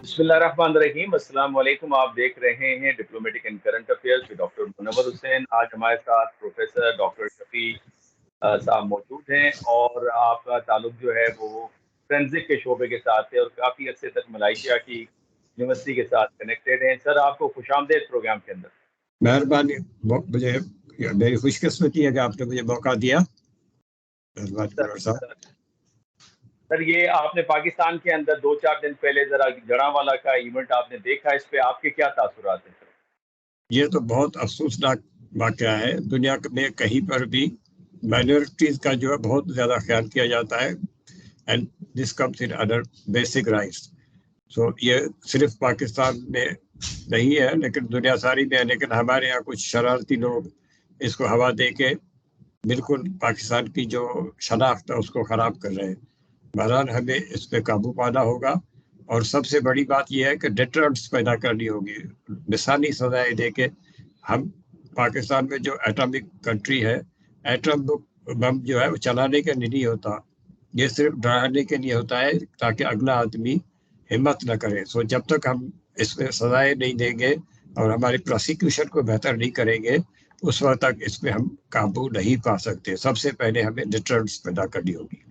بسم اللہ الرحمن الرحیم، السلام علیکم۔ آپ دیکھ رہے ہیں diplomatic and current affairs doctor Munawar Hussain. آج ہمارے ساتھ پروفیسر ڈاکٹر شفیع صاحب موجود ہیں، اور آپ کا تعلق جو ہے وہ فرینزک کے شعبے کے ساتھ ہے اور کافی عرصے تک ملائیشیا کی یونیورسٹی کے ساتھ کنیکٹڈ ہیں۔ سر، آپ کو خوش آمدید پروگرام کے اندر۔ مہربانی، مجھے میری خوش قسمتی ہے کہ آپ نے مجھے موقع دیا۔ سر، یہ آپ نے پاکستان کے اندر 2-4 دن پہلے ذرا جڑاں کا ایونٹ آپ نے دیکھا، اس پہ آپ کے کیا تاثرات ہیں سر؟ یہ تو بہت افسوسناک واقعہ ہے۔ دنیا میں کہیں پر بھی مائنورٹیز کا جو ہے بہت زیادہ خیال کیا جاتا ہے، and this comes in other basic rights. So یہ صرف پاکستان میں نہیں ہے لیکن دنیا ساری میں ہے، لیکن ہمارے یہاں کچھ شرارتی لوگ اس کو ہوا دے کے بالکل پاکستان کی جو شناخت ہے اس کو خراب کر رہے ہیں۔ بہرحال ہمیں اس پہ قابو پانا ہوگا، اور سب سے بڑی بات یہ ہے کہ ڈیٹرنٹس پیدا کرنی ہوگی، مثالی سزائیں دے کے۔ ہم پاکستان میں جو ایٹمک کنٹری ہے، ایٹم بم جو ہے وہ چلانے کے لیے نہیں ہوتا، یہ صرف ڈرانے کے لیے ہوتا ہے تاکہ اگلا آدمی ہمت نہ کرے۔ سو جب تک ہم اس میں سزائیں نہیں دیں گے اور ہماری پروسیکیوشن کو بہتر نہیں کریں گے، اس وقت تک اس پہ ہم قابو نہیں پا سکتے۔ سب سے پہلے ہمیں ڈیٹرنٹس پیدا کرنی ہوگی۔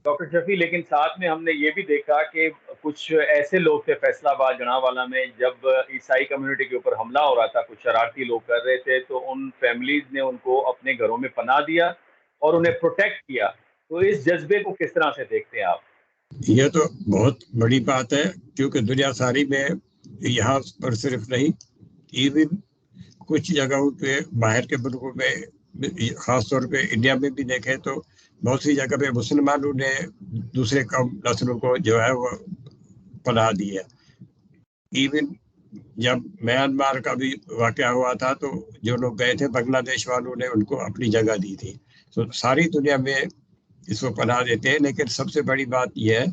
ڈاکٹر شفیع، لیکن ساتھ میں ہم نے یہ بھی دیکھا کہ کچھ ایسے لوگ تھے فیصلہ آباد جڑاں میں، جب عیسائی کمیونٹی کے اوپر حملہ ہو رہا تھا، کچھ شرارتی لوگ کر رہے تھے، تو ان فیملیز نے ان کو اپنے گھروں میں پناہ دیا اور انہیں پروٹیکٹ کیا۔ تو اس جذبے کو کس طرح سے دیکھتے ہیں آپ؟ یہ تو بہت بڑی بات ہے، کیونکہ دنیا ساری میں، یہاں پر صرف نہیں، ایون کچھ جگہوں پہ باہر کے ملکوں میں، خاص طور پہ انڈیا میں بھی دیکھیں تو بہت سی جگہ پہ مسلمانوں نے دوسرے قوم نسلوں کو جو ہے وہ پناہ دی ہے۔ ایون جب میانمار کا بھی واقعہ ہوا تھا تو جو لوگ گئے تھے بنگلہ دیش والوں نے ان کو اپنی جگہ دی تھی۔ تو ساری دنیا میں اس کو پناہ دیتے ہیں، لیکن سب سے بڑی بات یہ ہے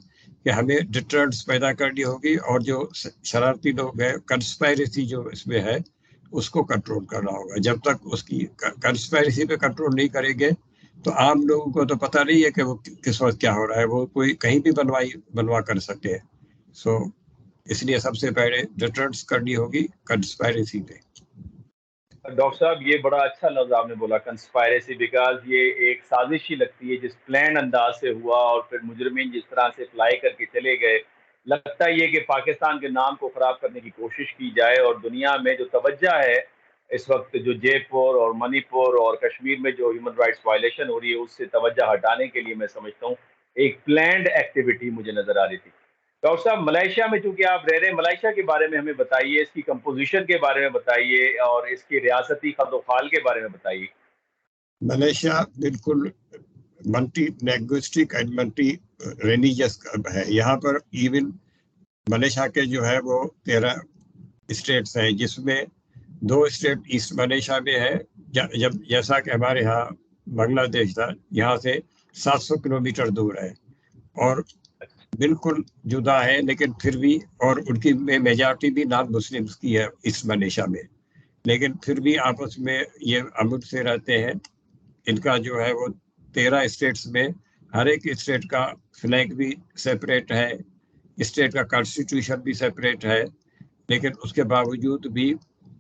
کہ ہمیں ڈیٹرنٹس پیدا کرنی ہوگی، اور جو شرارتی لوگ ہیں، کنسپائریسی جو اس میں ہے اس کو کنٹرول کرنا ہوگا۔ جب تک اس کی کنسپائریسی پہ کنٹرول نہیں کریں گے تو عام لوگوں کو تو پتہ نہیں ہے کہ وہ کس وقت کیا ہو رہا ہے، وہ کوئی کہیں بھی بنوا کر سکتے ہیں۔ سو اس لیے سب سے پہلے ڈیٹرنٹس کرنی ہوگی کنسپائریسی پہ۔ ڈاکٹر صاحب، یہ بڑا اچھا لفظ آپ نے بولا، کنسپائریسی، بیکاز یہ ایک سازش ہی لگتی ہے جس پلان انداز سے ہوا، اور پھر مجرمین جس طرح سے اپلائی کر کے چلے گئے۔ لگتا ہے یہ کہ پاکستان کے نام کو خراب کرنے کی کوشش کی جائے، اور دنیا میں جو توجہ ہے اس وقت، جو جے پور اور منی پور اور کشمیر میں جو ہیومن رائٹس وائلیشن ہو رہی ہے، اس سے توجہ ہٹانے کے لیے میں سمجھتا ہوں ایک پلانڈ ایکٹیویٹی مجھے نظر آ رہی تھی۔ ڈاکٹر صاحب، ملائیشیا میں چونکہ آپ رہ رہے ہیں، ملائیشیا کے بارے میں ہمیں بتائیے، اس کی کمپوزیشن کے بارے میں بتائیے، اور اس کی ریاستی خد و خال کے بارے میں بتائیے۔ ملیشیا بالکل multi linguistic and multi religious ہے۔ یہاں پر ایون ملیشیا کے جو ہے وہ 13 اسٹیٹس ہیں، جس میں 2 اسٹیٹ ایسٹ ملیشیا میں ہے، جیسا کہ ہمارے ہاں بنگلہ دیش تھا، یہاں سے 700 کلومیٹر دور ہے اور بالکل جدا ہے، لیکن پھر بھی، اور ان کی میجارٹی بھی نان مسلمس کی ہے ایسٹ ملیشیا میں، لیکن پھر بھی آپس میں یہ امن سے رہتے ہیں۔ ان کا جو ہے وہ 13 اسٹیٹس میں ہر ایک اسٹیٹ کا فلیگ بھی سیپریٹ ہے، اسٹیٹ کا کانسٹیٹیوشن بھی سیپریٹ ہے، لیکن اس کے باوجود بھی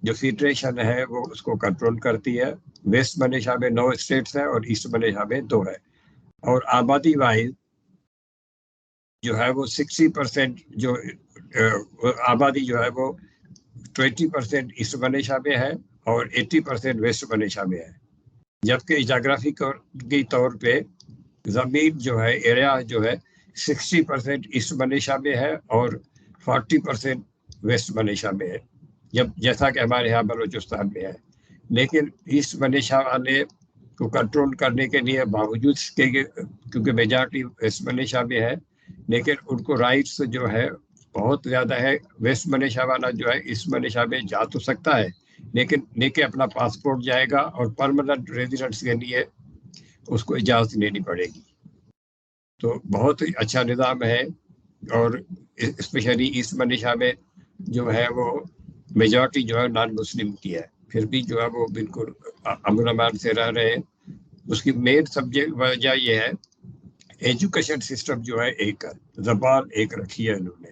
جو فیڈریشن ہے وہ اس کو کنٹرول کرتی ہے۔ ویسٹ ملیشیا میں 9 اسٹیٹس ہیں اور ایسٹ ملیشیا میں 2 ہے، اور آبادی وائز جو ہے وہ 60% جو آبادی جو ہے وہ 20% ایسٹ ملیشیا میں ہے اور 80% ویسٹ ملیشیا میں ہے، جبکہ جغرافی کی طور پہ زمین جو ہے، ایریا جو ہے 60% ایسٹ ملیشیا میں ہے اور 40% ویسٹ ملیشیا میں ہے، جیسا کہ ہمارے یہاں بلوچستان میں ہے۔ لیکن ایسٹ ملیشیا والے کو کنٹرول کرنے کے لیے، باوجود کیونکہ میجارٹی ویسٹ ملیشیا میں ہے، لیکن ان کو رائٹس جو ہے بہت زیادہ ہے۔ ویسٹ ملیشیا والا جو ہے ایسٹ ملیشیا میں جا تو سکتا ہے، لیکن لے کے اپنا پاسپورٹ جائے گا، اور پرماننٹ ریزیڈنٹس کے لیے اس کو اجازت لینی پڑے گی۔ تو بہت ہی اچھا نظام ہے، اور اسپیشلی ایسٹ ملیشیا میں جو ہے وہ میجارٹی جو ہے نان مسلم کی ہے، پھر بھی جو ہے وہ بالکل امن امان سے رہ رہے ہیں۔ اس کی مین سبجیکٹ وجہ یہ ہے ایجوکیشن سسٹم جو ہے ایک ہے، زبان ایک رکھی ہے انہوں نے،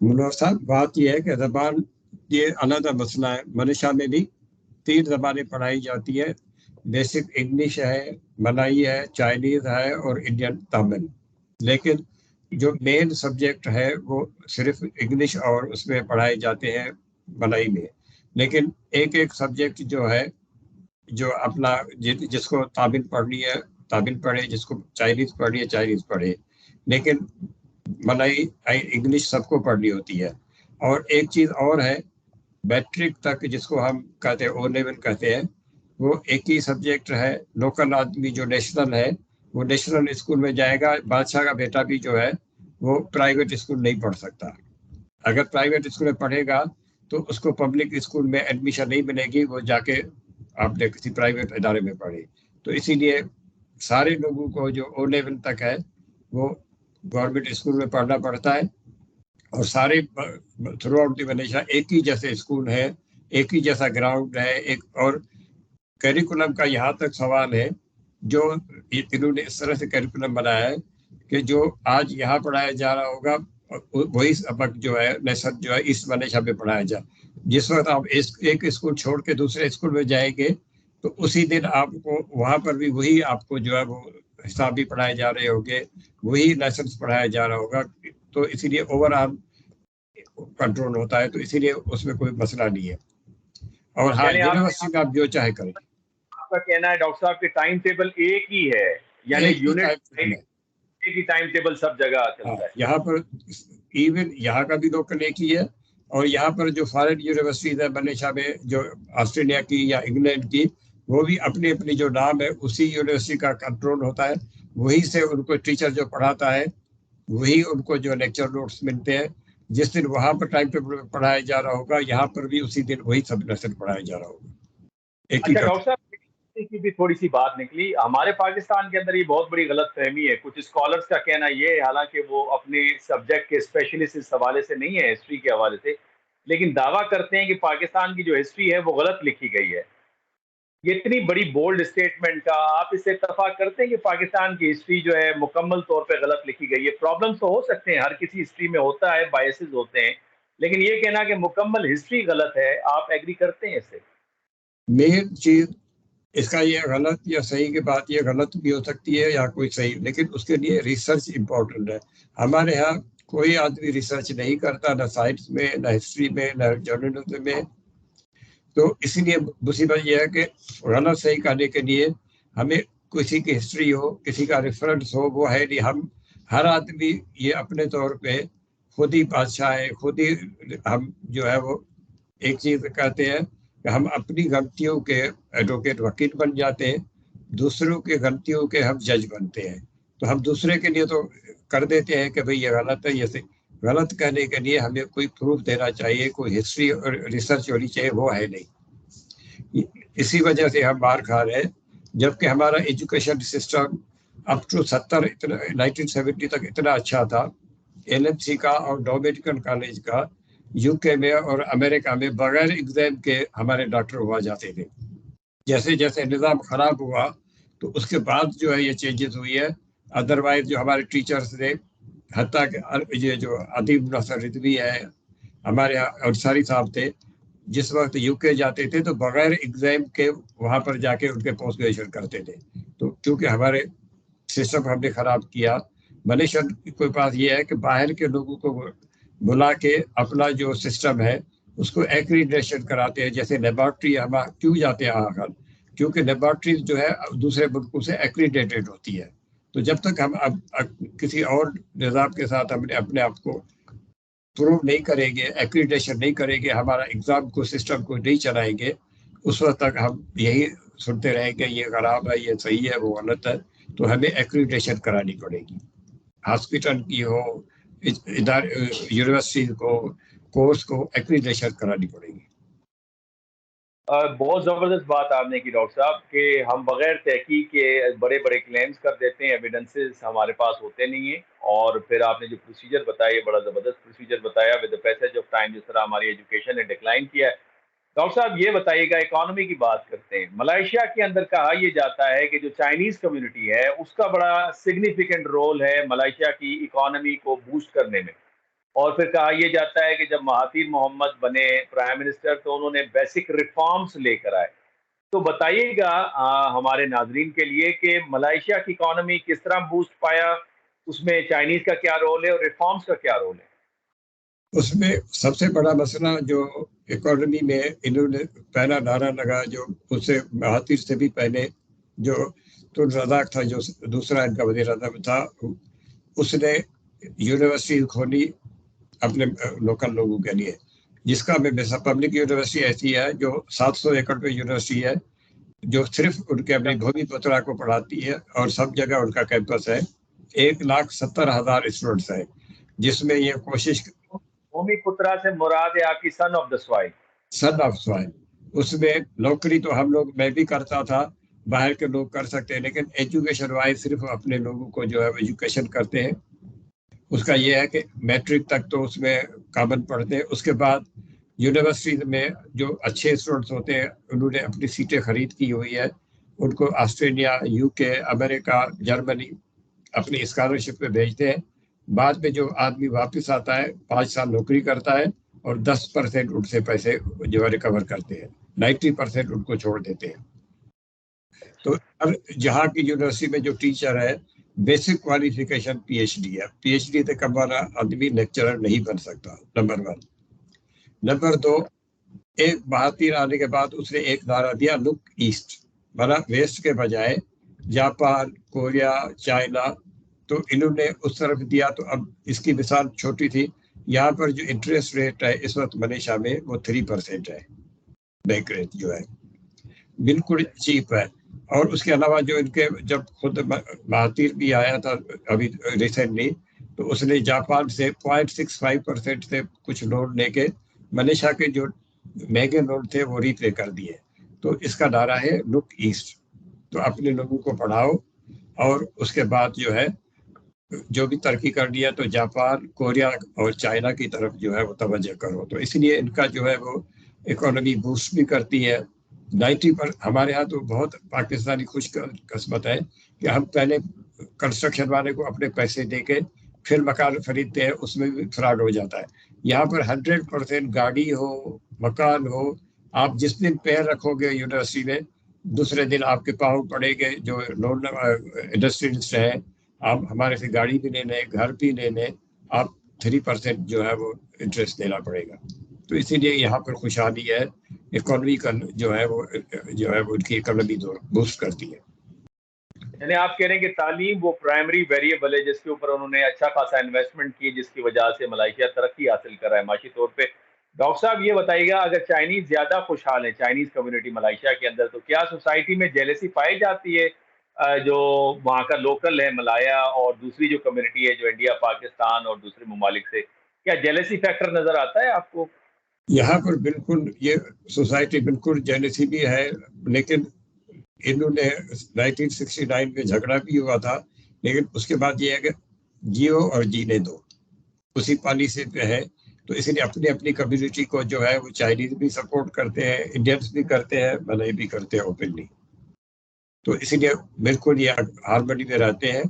منور صاحب بات یہ ہے کہ زبان یہ علیحدہ مسئلہ ہے. ملیشیا میں بھی 3 زبانیں پڑھائی جاتی ہے. بیسک انگلش ہے، ملائی ہے، چائنیز ہے اور انڈین تامل. لیکن جو مین سبجیکٹ ہے وہ صرف انگلش اور اس میں پڑھائے جاتے ہیں ملائی میں. لیکن ایک سبجیکٹ جو ہے جو اپنا جس کو تامل پڑھنی ہے تامل پڑھے، جس کو چائنیز پڑھنی ہے چائنیز پڑھے. لیکن ملائی انگلش سب کو پڑھنی ہوتی ہے. اور ایک چیز اور ہے، میٹرک تک جس کو ہم کہتے ہیں او لیول کہتے ہیں، وہ ایک ہی سبجیکٹ ہے. لوکل آدمی جو نیشنل ہے وہ نیشنل اسکول میں جائے گا. بادشاہ کا بیٹا بھی جو ہے وہ پرائیویٹ اسکول نہیں پڑھ سکتا. اگر پرائیویٹ اسکول میں پڑھے گا تو اس کو پبلک اسکول میں ایڈمیشن نہیں ملے گی، وہ جا کے آپ نے کسی پرائیویٹ ادارے میں پڑھے. تو اسی لیے سارے لوگوں کو جو او لیول تک ہے وہ گورنمنٹ اسکول میں پڑھنا پڑتا ہے. اور سارے تھرو آؤٹ دی ملیشیا ایک ہی جیسے اسکول ہے، ایک ہی جیسا گراؤنڈ ہے. ایک اور کیریکولم کا یہاں تک سوال ہے، جو انہوں نے اس طرح سے کیریکولم بنایا ہے کہ جو آج یہاں پڑھایا جا رہا ہوگا وہی سبق جو ہے لیسن جو ہے اس ملیشیا میں پڑھایا جائے. جس وقت آپ ایک اسکول چھوڑ کے دوسرے اسکول میں جائیں گے تو اسی دن آپ کو وہاں پر بھی وہی آپ کو جو ہے وہ حساب بھی پڑھائے جا رہے ہوں گے، وہی لیسنس پڑھایا جا رہا ہوگا. تو اسی لیے اوور آل کنٹرول ہوتا ہے. تو اسی لیے اس میں کوئی مسئلہ نہیں ہے. اور ہاں یعنی یونیورسٹی میں آپ جو چاہے کریں. آپ کا کہنا ہے ڈاکٹر صاحب کہ ٹائم ٹیبل ایک ہی ہے، یعنی ایک ہی یونٹ ٹائم ٹیبل ہے. ایک ہی ٹائم ٹیبل سب جگہ ہاں چلتا ہے. یہاں پر ایون یہاں کا بھی لوکل ایک ہی ہے. اور یہاں پر جو فارن یونیورسٹیز ہے ملیشیا میں، جو آسٹریلیا کی یا انگلینڈ کی، وہ بھی اپنی اپنی جو نام ہے اسی یونیورسٹی کا کنٹرول ہوتا ہے. وہی سے ان کو ٹیچر جو پڑھاتا ہے وہی ان کو جو لیکچر نوٹس ملتے ہیں. جس دن وہاں پر ٹائم ٹیبل پڑھایا جا رہا ہوگا یہاں پر بھی اسی دن وہی سب لیسن پڑھایا جا رہا ہوگا. ایک ہی اچھا کا. ڈاکٹر صاحب کی بھی تھوڑی سی بات نکلی ہمارے پاکستان کے اندر، یہ بہت بڑی غلط فہمی ہے. کچھ اسکالرس کا کہنا یہ ہے، حالانکہ وہ اپنے سبجیکٹ کے اسپیشلسٹ اس حوالے سے نہیں ہے، ہسٹری کے حوالے سے، لیکن دعویٰ کرتے ہیں کہ پاکستان کی جو ہسٹری ہے وہ غلط لکھی گئی ہے. یہ اتنی بڑی بولڈ اسٹیٹمنٹ کا آپ اس سے اتفاق کرتے ہیں کہ پاکستان کی ہسٹری جو ہے مکمل طور پہ غلط لکھی گئی ہے؟ پرابلمس تو ہو سکتے ہیں، ہر کسی ہسٹری میں ہوتا ہے، بائسز ہوتے ہیں، لیکن یہ کہنا کہ مکمل ہسٹری غلط ہے، آپ ایگری کرتے ہیں اس سے؟ مین چیز اس کا یہ غلط یا صحیح کی بات، یہ غلط بھی ہو سکتی ہے یا کوئی صحیح، لیکن اس کے لیے ریسرچ امپورٹنٹ ہے. ہمارے ہاں کوئی آدمی ریسرچ نہیں کرتا، نہ سائنس میں، نہ ہسٹری میں، نہ جرنلزم میں. تو اسی لیے مصیبت یہ ہے کہ غلط صحیح کرنے کے لیے ہمیں کسی کی ہسٹری ہو، کسی کا ریفرنس ہو، وہ ہے نہیں. ہم ہر آدمی یہ اپنے طور پہ خود ہی بادشاہ ہے، خود ہی ہم جو ہے وہ ایک چیز کہتے ہیں کہ ہم اپنی غلطیوں کے ایڈوکیٹ وکیل بن جاتے ہیں، دوسروں کے غلطیوں کے ہم جج بنتے ہیں. تو ہم دوسرے کے لیے تو کر دیتے ہیں کہ بھئی یہ غلط ہے. یہ غلط کہنے کے لیے ہمیں کوئی پروف دینا چاہیے، کوئی ہسٹری اور ریسرچ ہونی چاہیے، وہ ہے نہیں. اسی وجہ سے ہم مار کھا رہے ہیں. جبکہ ہمارا ایجوکیشن سسٹم اپ ٹو 1970 تک اتنا اچھا تھا. ایل ایم سی کا اور ڈومینیکن کالج کا یو کے میں اور امریکہ میں بغیر ایگزام کے ہمارے ڈاکٹر ہوا جاتے تھے. جیسے جیسے نظام خراب ہوا تو اس کے بعد جو ہے یہ چینجز ہوئی ہے. ادروائز جو ہمارے ٹیچرز تھے، حتیٰ کہ یہ جو ادیب نصر رضوی ہے، ہمارے یہاں انصاری صاحب تھے، جس وقت یو کے جاتے تھے تو بغیر ایگزام کے وہاں پر جا کے ان کے پوسٹ گریجویشن کرتے تھے. تو کیونکہ ہمارے سسٹم ہم نے خراب کیا. ملیشیا کے پاس یہ ہے کہ باہر کے لوگوں کو بلا کے اپنا جو سسٹم ہے اس کو ایکریڈیشن کراتے ہیں. جیسے لیبارٹری ہم کیوں جاتے ہیں آخر، کیونکہ لیبارٹری جو ہے دوسرے ملکوں سے ایکریڈیٹڈ ہوتی ہے. تو جب تک ہم کسی اور نظام کے ساتھ ہم نے اپنے آپ کو پروو نہیں کریں گے، ایکریڈیشن نہیں کریں گے، ہمارا ایگزام کو سسٹم کو نہیں چلائیں گے، اس وقت تک ہم یہی سنتے رہیں گے یہ خراب ہے، یہ صحیح ہے، وہ غلط ہے. تو ہمیں ایکریڈیشن کرانی پڑے گی، ہاسپٹل کی ہو، یونیورسٹی کو، کورس کو ایکریڈیشن کرانی پڑے گی. بہت زبردست بات آپ نے کی ڈاکٹر صاحب کہ ہم بغیر تحقیق کے بڑے بڑے کلیمز کر دیتے ہیں، ایویڈنسز ہمارے پاس ہوتے نہیں ہیں. اور پھر آپ نے جو پروسیجر بتایا، بڑا زبردست پروسیجر بتایا with the passage of time, جس طرح ہماری ایجوکیشن نے ڈکلائن کیا ہے. ڈاکٹر صاحب یہ بتائیے گا، اکانومی کی بات کرتے ہیں. ملائیشیا کے اندر کہا یہ جاتا ہے کہ جو چائنیز کمیونٹی ہے اس کا بڑا سگنیفیکنٹ رول ہے ملائیشیا کی اکانومی کو بوسٹ کرنے میں. اور پھر کہا یہ جاتا ہے کہ جب مہاتیر محمد بنے پرائم منسٹر تو انہوں نے بیسک ریفارمز لے کر آئے. تو بتائیے گا ہمارے ناظرین کے لیے کہ ملائیشیا کی اکانومی کس طرح بوسٹ پایا، اس میں چائنیز کا کیا رول ہے اور ریفارمز کا کیا رول ہے؟ اس میں سب سے بڑا مسئلہ جو اکانومی میں انہوں نے پہلا نعرہ لگا، جو اس سے مہاتیر سے بھی پہلے جو تن رزاق تھا، جو دوسرا ان کا وزیر اعظم تھا، اس نے یونیورسٹی کھولی اپنے لوکل لوگوں کے لیے، جس کا میں پبلک یونیورسٹی ایسی ہے جو 700 ایکڑ پہ یونیورسٹی ہے، جو صرف ان کے اپنی بھومی پترا کو پڑھاتی ہے، اور سب جگہ ان کا کیمپس ہے. 1,70,000 اسٹوڈنٹس ہیں، جس میں یہ کوشش. بھومی پترا سے مراد ہے آپ کی son of the soil. Son of soil. اس میں نوکری تو ہم لوگ، میں بھی کرتا تھا، باہر کے لوگ کر سکتے ہیں، لیکن ایجوکیشن وائز صرف اپنے لوگوں کو جو ہے ایجوکیشن کرتے ہیں. اس کا یہ ہے کہ میٹرک تک تو اس میں کامن پڑھتے ہیں، اس کے بعد یونیورسٹی میں جو اچھے اسٹوڈنٹس ہوتے ہیں انہوں نے اپنی سیٹیں خرید کی ہوئی ہے، ان کو آسٹریلیا، یو کے، امریکہ، جرمنی اپنی اسکالرشپ پہ بھیجتے ہیں. بعد میں جو آدمی واپس آتا ہے 5 سال نوکری کرتا ہے اور 10% ان سے پیسے جو ہے ریکور کرتے ہیں، 90% ان کو چھوڑ دیتے ہیں. تو جہاں کی یونیورسٹی میں جو ٹیچر ہے basic qualification P H D ہے. پی ایچ ڈی سے کم والا آدمی لیکچرر نہیں بن سکتا، نمبر 1. نمبر 2، ایک مہاتیر آنے کے بعد اس نے ایک نعرہ دیا، لک ایسٹ، مطلب ویسٹ کے بجائے جاپان، کوریا، چائنا، تو انہوں نے اس طرف دیا. تو اب اس کی مثال چھوٹی تھی، یہاں پر جو انٹرسٹ ریٹ ہے اس وقت ملیشیا میں وہ 3% ہے، بینک ریٹ جو ہے بالکل چیپ ہے. اور اس کے علاوہ جو ان کے جب خود مہاتیر بھی آیا تھا ابھی ریسنٹلی، تو اس نے جاپان سے 0.65% سے کچھ لون لے کے ملیشیا کے جو مہنگے لون تھے وہ ری پے کر دیے. تو اس کا نعرہ ہے لک ایسٹ. تو اپنے لوگوں کو پڑھاؤ، اور اس کے بعد جو ہے جو بھی ترقی کر دیا تو جاپان، کوریا اور چائنا کی طرف جو ہے وہ توجہ کرو. تو اس لیے ان کا جو ہے وہ اکانومی بوسٹ بھی کرتی ہے. 90% ہمارے ہاں تو بہت پاکستانی خوش قسمت ہے کہ ہم پہلے کنسٹرکشن والے کو اپنے پیسے دے کے پھر مکان خریدتے ہیں، اس میں بھی فراڈ ہو جاتا ہے. یہاں پر 100% گاڑی ہو، مکان ہو، آپ جس دن پیر رکھو گے یونیورسٹی میں دوسرے دن آپ کے پاؤں پڑے گے. جو لون انڈسٹریلسٹ ہیں، آپ ہمارے سے گاڑی بھی لے لیں، گھر بھی لے لیں، آپ 3% جو ہے وہ انٹرسٹ دینا پڑے گا. تو اسی لیے یہاں پر خوشحالی ہے، اکانومی کا جو ہے وہ ان کی اکانومی بوسٹ کرتی ہے. یعنی آپ کہہ رہے ہیں کہ تعلیم وہ پرائمری ویریبل ہے جس کے اوپر انہوں نے اچھا خاصا انویسٹمنٹ کی، جس کی وجہ سے ملائیشیا ترقی حاصل کر رہا ہے معاشی طور پہ. ڈاکٹر صاحب یہ بتائیے گا، اگر چائنیز زیادہ خوشحال ہیں، چائنیز کمیونٹی ملائیشیا کے اندر، تو کیا سوسائٹی میں جیلسی پائی جاتی ہے؟ جو وہاں کا لوکل ہے ملایا اور دوسری جو کمیونٹی ہے جو انڈیا، پاکستان اور دوسرے ممالک سے، کیا جیلسی فیکٹر نظر آتا ہے آپ کو؟ یہاں پر بالکل یہ سوسائٹی بالکل جیلسی بھی ہے، لیکن انہوں نے 1969 میں جھگڑا بھی ہوا تھا، لیکن اس کے بعد یہ ہے کہ جیو اور جینے دو، اسی پالیسی پہ ہے. تو اس لیے اپنی اپنی کمیونٹی کو جو ہے وہ چائنیز بھی سپورٹ کرتے ہیں، انڈینس بھی کرتے ہیں، ملئی بھی کرتے ہیں اوپنلی. تو اس لیے بالکل یہ ہارمنی میں رہتے ہیں،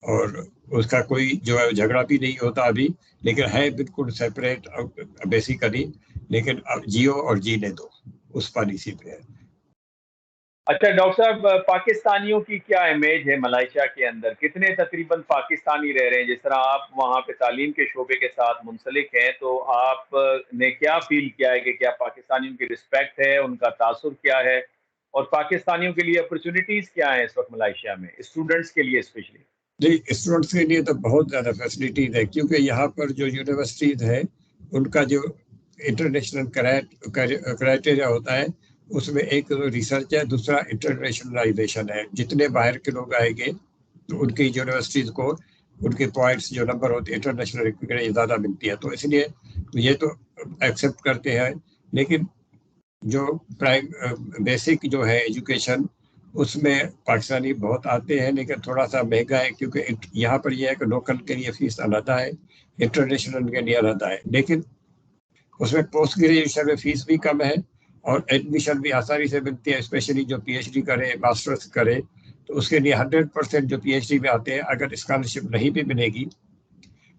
اور اس کا کوئی جو ہے جھگڑا بھی نہیں ہوتا ابھی، لیکن ہے بالکل سیپریٹ بیسیکلی. لیکن اب جیو اور جینے دو اس پالیسی پہ ہے. اچھا ڈاکٹر صاحب، پاکستانیوں کی کیا امیج ہے ملائیشیا کے اندر؟ کتنے تقریباً پاکستانی رہ رہے ہیں؟ جس طرح آپ وہاں پہ تعلیم کے شعبے کے ساتھ منسلک ہیں، تو آپ نے کیا فیل کیا ہے کہ کیا پاکستانیوں کی رسپیکٹ ہے، ان کا تاثر کیا ہے، اور پاکستانیوں کے لیے اپرچونیٹیز کیا ہیں اس وقت ملائیشیا میں، اسٹوڈنٹس کے لیے اسپیشلی؟ جی، اسٹوڈنٹس کے لیے تو بہت زیادہ فیسلٹیز ہے، کیونکہ یہاں پر جو یونیورسٹیز ہے ان کا جو انٹرنیشنل کرائٹیریا ہوتا ہے، اس میں ایک ریسرچ ہے، دوسرا انٹرنیشنلائزیشن ہے. جتنے باہر کے لوگ آئیں گے تو ان کی یونیورسٹیز کو ان کے پوائنٹس جو نمبر ہوتے ہیں انٹرنیشنل ریکگنیشن زیادہ ملتی ہے. تو اس لیے یہ تو ایکسیپٹ کرتے ہیں. لیکن جو بیسک جو ہے ایجوکیشن، اس میں پاکستانی بہت آتے ہیں، لیکن تھوڑا سا مہنگا ہے، کیونکہ یہاں پر یہ ہے کہ لوکل کے لیے فیس علیحدہ ہے، انٹرنیشنل کے لیے علیحدہ ہے. لیکن اس میں پوسٹ گریجویشن میں فیس بھی کم ہے اور ایڈمیشن بھی آسانی سے ملتی ہے، اسپیشلی جو پی ایچ ڈی کرے، ماسٹرس کرے. تو اس کے لیے 100% جو پی ایچ ڈی میں آتے ہیں، اگر اسکالرشپ نہیں بھی ملے گی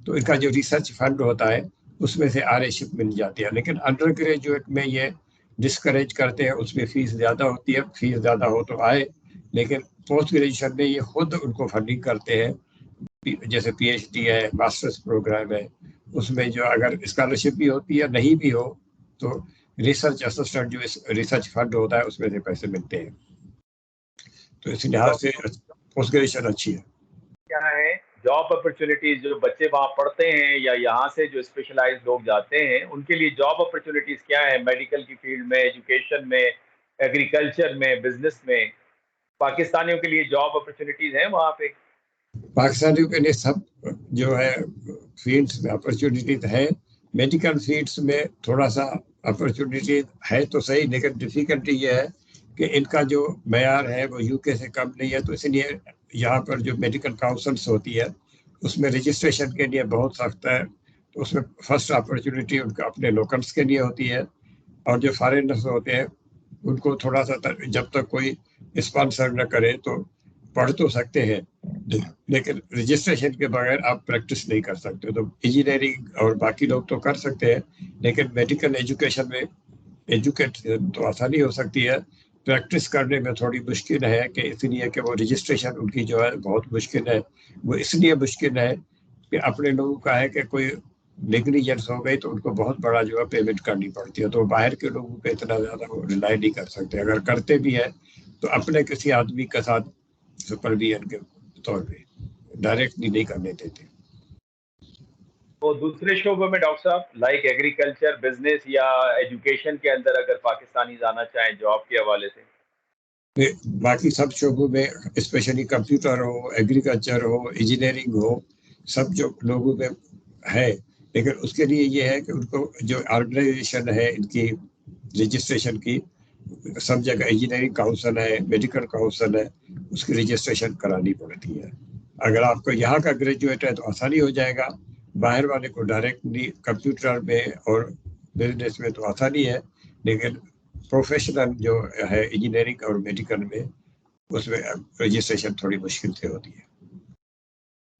تو ان کا جو ریسرچ فنڈ ہوتا ہے اس میں سے RA-شپ مل جاتی ہے. لیکن انڈر گریجویٹ میں یہ ڈسکریج کرتے ہیں, اس میں فیس زیادہ ہوتی ہے, فیس زیادہ ہو تو آئے, لیکن پوسٹ گریجویشن میں یہ خود ان کو فنڈنگ کرتے ہیں. جیسے PhD ہے, ماسٹرز پروگرام ہے, اس میں جو اگر اسکالرشپ بھی ہوتی ہے نہیں بھی ہو تو ریسرچ اسسٹنٹ جو ریسرچ فنڈ ہوتا ہے اس میں سے پیسے ملتے ہیں. تو اس لحاظ سے پوسٹ گریجویشن اچھی ہے. کیا ہے جاب اپرچونیٹیز جو بچے وہاں پڑھتے ہیں یا یہاں سے جو اسپیشلائز لوگ جاتے ہیں ان کے لیے جاب اپرچونیٹیز کیا ہیں؟ میڈیکل کی فیلڈ میں, ایجوکیشن میں, ایگریکلچر میں, بزنس میں پاکستانیوں کے لیے جاب اپرچونیٹیز ہیں وہاں پہ؟ پاکستانیوں کے لیے سب جو ہے فیلڈس میں اپرچونیٹیز ہے. میڈیکل فیلڈس میں تھوڑا سا اپرچونیٹیز ہے تو صحیح, لیکن ڈیفیکلٹی یہ ہے کہ ان کا جو معیار ہے وہ UK سے کم نہیں ہے. تو اس لیے یہاں پر جو میڈیکل کاؤنسلس ہوتی ہے اس میں رجسٹریشن کے لیے بہت سخت ہے. تو اس میں فرسٹ اپرچونیٹی ان کا اپنے لوکلس کے لیے ہوتی ہے, اور جو فارنرس ہوتے ہیں ان کو تھوڑا سا جب تک کوئی اسپانسر نہ کرے تو پڑھ تو سکتے ہیں, لیکن رجسٹریشن کے بغیر آپ پریکٹس نہیں کر سکتے. تو انجینئرنگ اور باقی لوگ تو کر سکتے ہیں, لیکن میڈیکل ایجوکیشن میں ایجوکیٹ تو آسانی ہو سکتی ہے, پریکٹس کرنے میں تھوڑی مشکل ہے. کہ اس لیے کہ وہ رجسٹریشن ان کی جو ہے بہت مشکل ہے. وہ اس لیے مشکل ہے کہ اپنے لوگوں کا ہے کہ کوئی نیگلیجنس ہو گئی تو ان کو بہت بڑا جو ہے پیمنٹ کرنی پڑتی ہے. تو باہر کے لوگوں پہ اتنا زیادہ وہ ریلائی نہیں کر سکتے. اگر کرتے بھی ہے تو اپنے کسی آدمی کے ساتھ سپرویژن کے طور پہ, ڈائریکٹلی نہیں کرنے دیتے. تو دوسرے شعبوں میں ڈاکٹر صاحب لائک ایگریکلچر, بزنس یا ایجوکیشن کے اندر اگر پاکستانی جانا چاہیں جاب کے حوالے سے؟ باقی سب شعبوں میں اسپیشلی کمپیوٹر ہو, ایگریکلچر ہو, انجینئرنگ ہو, سب جو لوگوں میں ہے. لیکن اس کے لیے یہ ہے کہ ان کو جو آرگنائزیشن ہے ان کی رجسٹریشن کی, سب جگہ انجینئرنگ کاؤنسل ہے, میڈیکل کاؤنسل ہے, اس کی رجسٹریشن کرانی پڑتی ہے. اگر آپ کو یہاں کا گریجویٹ ہے تو آسانی ہو جائے گا, باہر والے کو ڈائریکٹلی کمپیوٹر میں اور بزنس میں تو آسانی ہے, لیکن پروفیشنل جو ہے انجینئرنگ اور میڈیکل میں اس میں رجسٹریشن تھوڑی مشکل سے ہوتی ہے.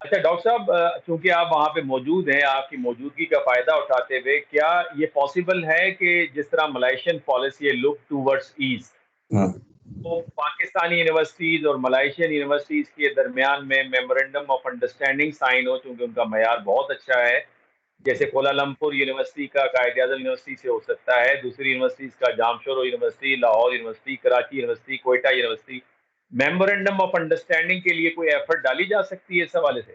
اچھا ڈاکٹر صاحب, چونکہ آپ وہاں پہ موجود ہیں, آپ کی موجودگی کا فائدہ اٹھاتے ہوئے کیا یہ پاسبل ہے کہ جس طرح ملائیشین پالیسی ہے لک ٹورڈز ایسٹ, ہاں, تو پاکستانی یونیورسٹیز اور ملائیشین یونیورسٹیز کے درمیان میں میمورنڈم آف انڈرسٹینڈنگ سائن ہو, چونکہ ان کا معیار بہت اچھا ہے. جیسے کوالالمپور یونیورسٹی کا قائد اعظم یونیورسٹی سے ہو سکتا ہے, دوسری یونیورسٹیز کا Jamshoro university, Lahore university, Karachi university, Quetta university, memorandum of understanding کے لیے کوئی ایفرٹ ڈالی جا سکتی ہے اس حوالے سے؟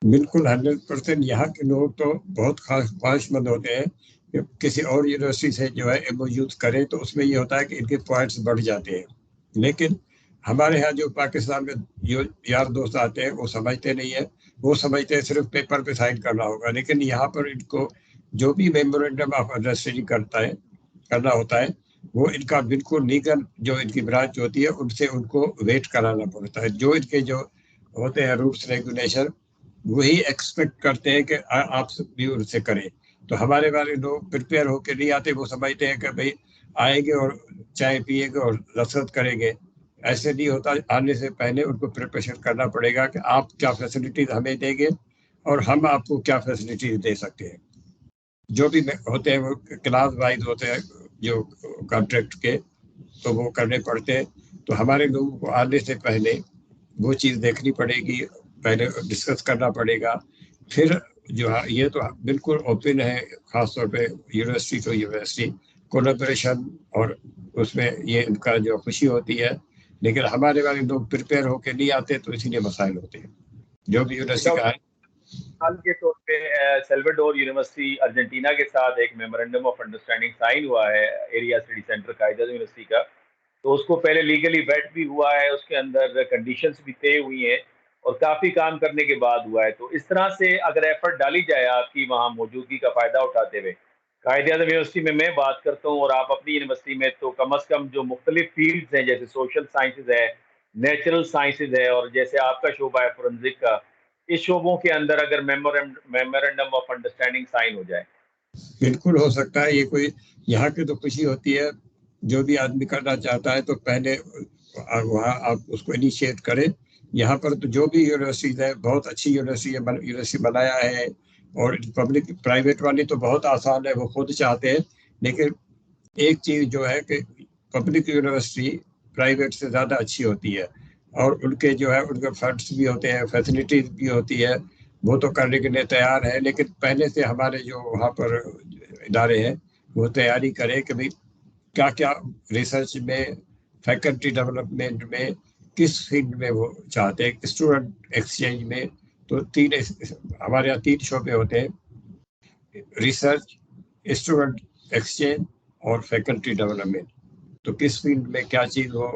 بالکل 100%. یہاں کے لوگ تو بہت خواہش مند ہوتے ہیں کہ کسی اور یونیورسٹی سے جو ہے MOU کریں, تو اس میں یہ ہوتا ہے کہ ان کے پوائنٹس بڑھ جاتے ہیں. لیکن ہمارے ہاں جو پاکستان میں جو یار دوست آتے ہیں وہ سمجھتے نہیں ہیں. وہ سمجھتے ہیں صرف پیپر پہ سائن کرنا ہوگا, لیکن یہاں پر ان کو جو بھی میمورنڈم آف انڈرسٹینڈنگ کرنا ہوتا ہے وہ ان کا بالکل لیگل جو ان کی برانچ ہوتی ہے ان سے ان کو ویٹ کرانا پڑتا ہے. جو ان کے جو ہوتے ہیں رولس ریگولیشن وہی ایکسپیکٹ کرتے ہیں کہ آپ بھی ان سے کریں. تو ہمارے والے لوگ پریپیئر ہو کے نہیں آتے, وہ سمجھتے ہیں کہ بھئی آئیں گے اور چائے پیئیں گے اور رسد کریں گے. ایسے نہیں ہوتا. آنے سے پہلے ان کو پریپریشن کرنا پڑے گا کہ آپ کیا فیسلٹیز ہمیں دیں گے اور ہم آپ کو کیا فیسلٹیز دے سکتے ہیں. جو بھی ہوتے ہیں وہ کلاس وائز ہوتے ہیں جو کانٹریکٹ کے, تو وہ کرنے پڑتے ہیں. تو ہمارے لوگوں کو آنے سے پہلے وہ چیز دیکھنی پڑے گی, پہلے ڈسکس کرنا پڑے گا. پھر جو ہے یہ تو بالکل اوپن ہے, خاص طور پہ یونیورسٹی ٹو یونیورسٹی کولیبریشن, اور اس میں یہ ان کا جو خوشی ہوتی ہے. لیکن ہمارے والے لوگ پریپیئر ہو کے نہیں آتے, تو اسی لیے مسائل ہوتے ہیں. جو بھی یونیورسٹی کا ہے مثال کے طور پہ سیلواڈور یونیورسٹی ارجنٹینا کے ساتھ ایک میمورنڈم آف انڈرسٹینڈنگ سائن ہوا ہے area study centre Quaid Azam university کا. تو اس کو پہلے لیگلی ویٹ بھی ہوا ہے, اس کے اندر کنڈیشنز بھی طے ہوئی ہیں اور کافی کام کرنے کے بعد ہوا ہے. تو اس طرح سے اگر ایفرٹ ڈالی جائے آپ کی وہاں موجودگی کا فائدہ اٹھاتے ہوئے, قائد اعظم یونیورسٹی میں بات کرتا ہوں اور آپ اپنی یونیورسٹی میں, تو کم از کم جو مختلف فیلڈز ہیں جیسے سوشل سائنسز ہے, نیچرل سائنسز ہے, اور جیسے آپ کا شعبہ ہے فورنزک کا, اس شعبوں کے اندر اگر میمورنڈم آف انڈرسٹینڈنگ سائن ہو جائے. بالکل ہو سکتا ہے. یہ کوئی یہاں کی تو خوشی ہوتی ہے. جو بھی آدمی کرنا چاہتا ہے تو پہلے وہاں آپ اس کو انیشیٹ کریں. یہاں پر تو جو بھی یونیورسٹیز ہے بہت اچھی یونیورسٹی بنایا ہے, اور پبلک پرائیویٹ والی تو بہت آسان ہے، وہ خود چاہتے ہیں، لیکن ایک چیز جو ہے کہ پبلک یونیورسٹی پرائیویٹ سے زیادہ اچھی ہوتی ہے، اور ان کے جو ہے ان کے فنڈس بھی ہوتے ہیں، فیسلٹیز بھی ہوتی ہے، وہ تو کرنے کے لیے تیار ہے، لیکن پہلے سے ہمارے جو وہاں پر ادارے ہیں وہ تیاری کریں کہ بھائی کیا کیا ریسرچ میں، فیکلٹی ڈیولپمنٹ میں، کس فیلڈ میں وہ چاہتے ہیں. اسٹوڈنٹ ایکسچینج میں تو ہمارے یہاں 3 شعبے ہوتے ہیں: ریسرچ، اسٹوڈنٹ ایکسچینج اور فیکلٹی ڈیولپمنٹ. تو کس فیلڈ میں کیا چیز وہ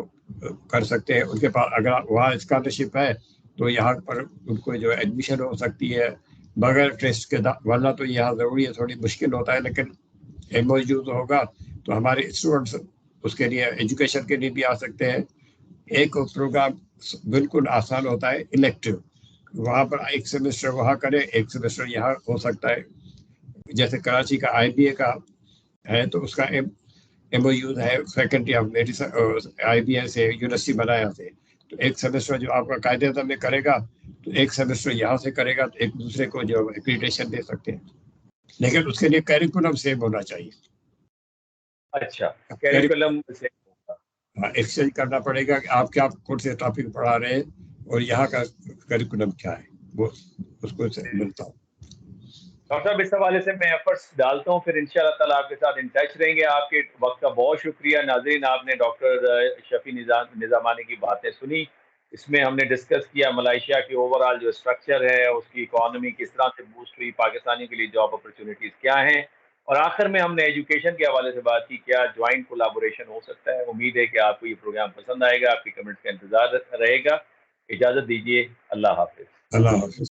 کر سکتے ہیں، ان کے پاس اگر وہاں اسکالرشپ ہے تو یہاں پر ان کو جو ایڈمیشن ہو سکتی ہے بغیر ٹیسٹ کے، ورنہ تو یہاں ضروری ہے، تھوڑی مشکل ہوتا ہے، لیکن ایم او یو ہوگا تو ہمارے اسٹوڈنٹس اس کے لیے ایجوکیشن کے لیے بھی آ سکتے ہیں. ایک پروگرام بالکل آسان ہوتا ہے، الیکٹیو، وہاں پر ایک سیمسٹر وہاں کرے، ایک سیمسٹر یہاں ہو سکتا ہے. جیسے کراچی کا آئی بی اے کا ہے تو اس کا ایم او یو ہے faculty of medicine, I B A سے یونیورسٹی بنایا سے، تو ایک سیمسٹر جو آپ کا قاعدے میں کرے گا تو ایک سیمسٹر یہاں سے کرے گا، تو ایک دوسرے کو جو ایکریڈیشن دے سکتے ہیں، لیکن اس کے لیے کیریکولم سیم ہونا چاہیے. اچھا، کیریکولم سے ایکسچینج کرنا پڑے گا کہ آپ کیا کون سے ٹاپک پڑھا رہے ہیں اور یہاں کا کیریکولم کیا ہے، وہ اس کو ملتا ہوں. ڈاکٹر صاحب اس حوالے سے میں ایفرٹس ڈالتا ہوں، پھر انشاءاللہ تعالیٰ آپ کے ساتھ ان ٹچ رہیں گے. آپ کے وقت کا بہت شکریہ. ناظرین، آپ نے ڈاکٹر شفیع نظامانی کی باتیں سنی. اس میں ہم نے ڈسکس کیا ملائیشیا کی اوور آل جو اسٹرکچر ہے، اس کی اکانومی کس طرح سے بوسٹ ہوئی، پاکستانی کے لیے جاب اپرچونیٹیز کیا ہیں، اور آخر میں ہم نے ایجوکیشن کے حوالے سے بات کی، کیا جوائنٹ کولیبوریشن ہو سکتا ہے. امید ہے کہ آپ کو یہ پروگرام پسند آئے گا. آپ کی کمنٹس کا انتظار رہے گا. اجازت دیجیے، اللہ حافظ. اللہ حافظ.